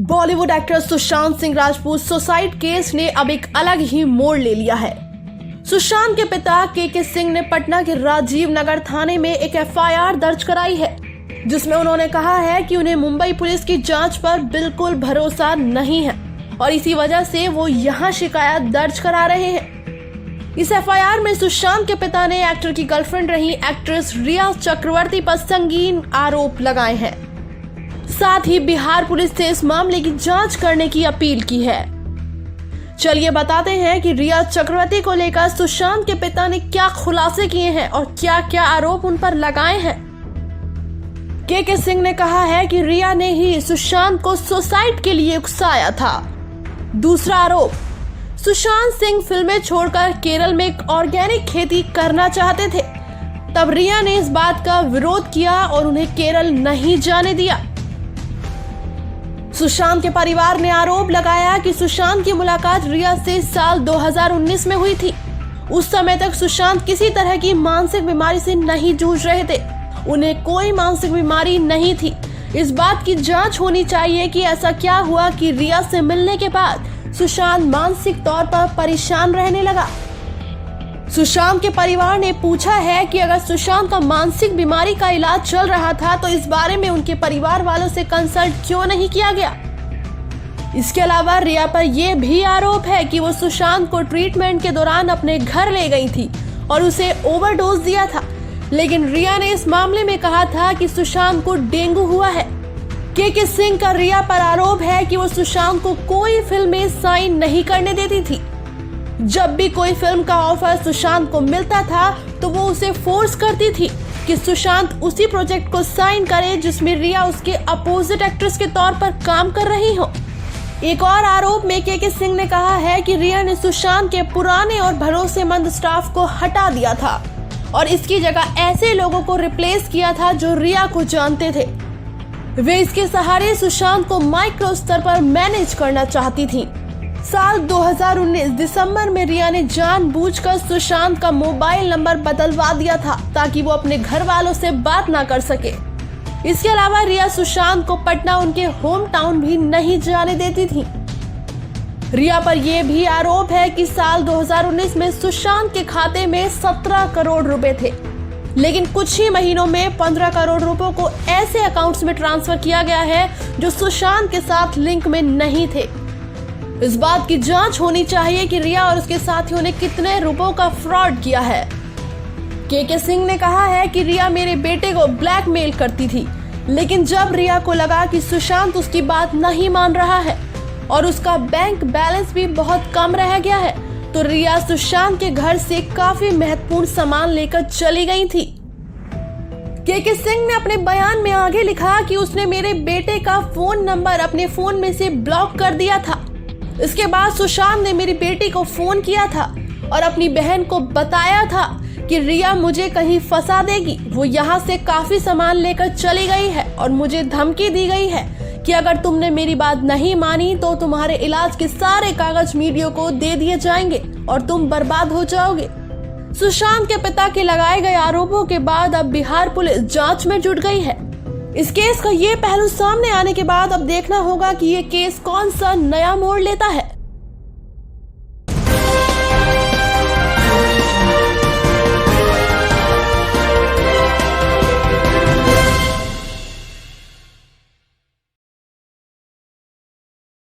Bollywood actor Sushant Singh Rajput suicide case ने अब एक अलग ही मोड़ ले लिया है। सुशांत के पिता के सिंह ने पटना के राजीव नगर थाने में एक एफआईआर दर्ज कराई है, जिसमें उन्होंने कहा है कि उन्हें मुंबई पुलिस की जांच पर बिल्कुल भरोसा नहीं है और इसी वजह से वो यहाँ शिकायत दर्ज करा रहे हैं। इस एफआईआर में सुशांत के पिता ने एक्टर की गर्लफ्रेंड रही एक्ट्रेस रिया चक्रवर्ती पर संगीन आरोप लगाए हैं। साथ ही बिहार पुलिस से इस मामले की जांच करने की अपील की है। चलिए बताते हैं कि रिया चक्रवर्ती को लेकर सुशांत के पिता ने क्या खुलासे किए हैं और क्या क्या आरोप उन पर लगाए हैं। के सिंह ने कहा है कि रिया ने ही सुशांत को सुसाइड के लिए उकसाया था। दूसरा आरोप, सुशांत सिंह फिल्में छोड़कर केरल में एक ऑर्गेनिक खेती करना चाहते थे, तब रिया ने इस बात का विरोध किया और उन्हें केरल नहीं जाने दिया। सुशांत के परिवार ने आरोप लगाया कि सुशांत की मुलाकात रिया से साल 2019 में हुई थी। उस समय तक सुशांत किसी तरह की मानसिक बीमारी से नहीं जूझ रहे थे, उन्हें कोई मानसिक बीमारी नहीं थी। इस बात की जांच होनी चाहिए कि ऐसा क्या हुआ कि रिया से मिलने के बाद सुशांत मानसिक तौर पर परेशान रहने लगा। सुशांत के परिवार ने पूछा है कि अगर सुशांत का मानसिक बीमारी का इलाज चल रहा था तो इस बारे में उनके परिवार वालों से कंसल्ट क्यों नहीं किया गया। इसके अलावा रिया पर यह भी आरोप है कि वो सुशांत को ट्रीटमेंट के दौरान अपने घर ले गई थी और उसे ओवरडोज दिया था, लेकिन रिया ने इस मामले में कहा था कि सुशांत को डेंगू हुआ है। के सिंह का रिया पर आरोप है कि वो सुशांत को कोई फिल्म में साइन नहीं करने देती थी। जब भी कोई फिल्म का ऑफर सुशांत को मिलता था तो वो उसे फोर्स करती थी कि सुशांत उसी प्रोजेक्ट को साइन करे जिसमें रिया उसके अपोजिट एक्ट्रेस के तौर पर काम कर रही हो। एक और आरोप में के सिंह ने कहा है कि रिया ने सुशांत के पुराने और भरोसेमंद स्टाफ को हटा दिया था और इसकी जगह ऐसे लोगों को रिप्लेस किया था जो रिया को जानते थे। वे इसके सहारे सुशांत को माइक्रो स्तर पर मैनेज करना चाहती थी। साल 2019 दिसंबर में रिया ने जानबूझकर सुशांत का मोबाइल नंबर बदलवा दिया था ताकि वो अपने घर वालों से बात ना कर सके। इसके अलावा रिया सुशांत को पटना उनके होम टाउन भी नहीं जाने देती थी। रिया पर यह भी आरोप है कि साल 2019 में सुशांत के खाते में 17 करोड़ रुपए थे, लेकिन कुछ ही महीनों में 15 करोड़ रुपयों को ऐसे अकाउंट्स में ट्रांसफर किया गया है जो सुशांत के साथ लिंक में नहीं थे। इस बात की जांच होनी चाहिए कि रिया और उसके साथियों ने कितने रुपयों का फ्रॉड किया है। के सिंह ने कहा है कि रिया मेरे बेटे को ब्लैकमेल करती थी, लेकिन जब रिया को लगा कि सुशांत उसकी बात नहीं मान रहा है और उसका बैंक बैलेंस भी बहुत कम रह गया है, तो रिया सुशांत के घर से काफी महत्वपूर्ण सामान लेकर चली गई थी। के सिंह ने अपने बयान में आगे लिखा कि उसने मेरे बेटे का फोन नंबर अपने फोन में से ब्लॉक कर दिया था। इसके बाद सुशांत ने मेरी बेटी को फोन किया था और अपनी बहन को बताया था कि रिया मुझे कहीं फंसा देगी। वो यहाँ से काफी सामान लेकर चली गई है और मुझे धमकी दी गई है कि अगर तुमने मेरी बात नहीं मानी तो तुम्हारे इलाज के सारे कागज मीडिया को दे दिए जाएंगे और तुम बर्बाद हो जाओगे। सुशांत के पिता के लगाए गए आरोपों के बाद अब बिहार पुलिस जांच में जुट गई है। इस केस का ये पहलू सामने आने के बाद अब देखना होगा कि ये केस कौन सा नया मोड़ लेता है।